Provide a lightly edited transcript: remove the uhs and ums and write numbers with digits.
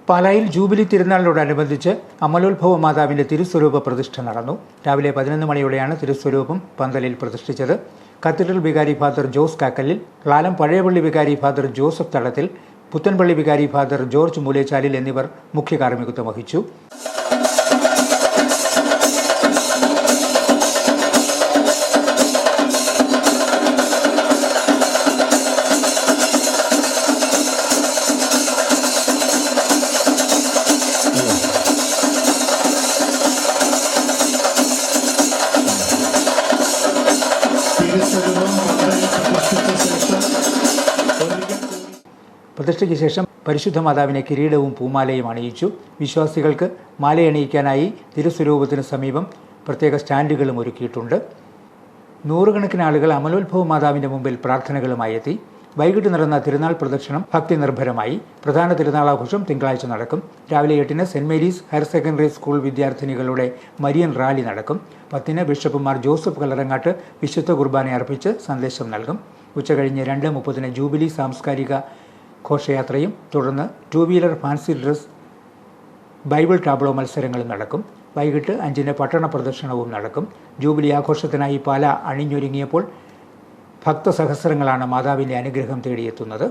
പാലായിൽ ജൂബിലി തിരുനാളിനോടനുബന്ധിച്ച് അമലോത്ഭവ മാതാവിന്റെ തിരുസ്വരൂപ പ്രതിഷ്ഠ നടന്നു. രാവിലെ 11 മണിയോടെയാണ് തിരുസ്വരൂപം പന്തലിൽ പ്രതിഷ്ഠിച്ചത്. കത്തീഡ്രൽ വികാരി ഫാദർ ജോസ് കാക്കലിൽ, ലാലം പഴയപള്ളി വികാരി ഫാദർ ജോസഫ് തടത്തിൽ, പുത്തൻപള്ളി വികാരി ഫാദർ ജോർജ് മൂലേച്ചാലിൽ എന്നിവർ മുഖ്യ കാർമ്മികത്വം വഹിച്ചു. പ്രതിഷ്ഠയ്ക്ക് ശേഷം പരിശുദ്ധ മാതാവിനെ കിരീടവും പൂമാലയും അണിയിച്ചു. വിശ്വാസികൾക്ക് മാലയണിയിക്കാനായി തിരുസ്വരൂപത്തിന് സമീപം പ്രത്യേക സ്റ്റാൻഡുകളും ഒരുക്കിയിട്ടുണ്ട്. നൂറുകണക്കിന് ആളുകൾ അമലോത്ഭവ മാതാവിന്റെ മുമ്പിൽ പ്രാർത്ഥനകളുമായി എത്തി. വൈകിട്ട് നടന്ന തിരുനാൾ പ്രദക്ഷിണം ഭക്തി നിർഭരമായി. പ്രധാന തിരുനാളാഘോഷം തിങ്കളാഴ്ച നടക്കും. രാവിലെ 8-ന് Saint Mary's higher secondary school വിദ്യാർത്ഥിനികളുടെ മരിയൻ റാലി നടക്കും. 10-ന് ബിഷപ്പ് മാർ ജോസഫ് കല്ലറങ്ങാട്ട് വിശുദ്ധ കുർബാന അർപ്പിച്ച് സന്ദേശം നൽകും. ഉച്ചകഴിഞ്ഞ് 2:30-ന് ജൂബിലി സാംസ്കാരിക ഘോഷയാത്രയും തുടർന്ന് 2 wheeler fancy dress Bible tableau മത്സരങ്ങളും നടക്കും. വൈകിട്ട് 5-ന് പട്ടണ പ്രദർശനവും നടക്കും. ജൂബിലി ആഘോഷത്തിനായി പാല അണിഞ്ഞൊരുങ്ങിയപ്പോൾ ഭക്തസഹസ്രങ്ങളാണ് മാതാവിൻ്റെ അനുഗ്രഹം തേടിയെത്തുന്നത്.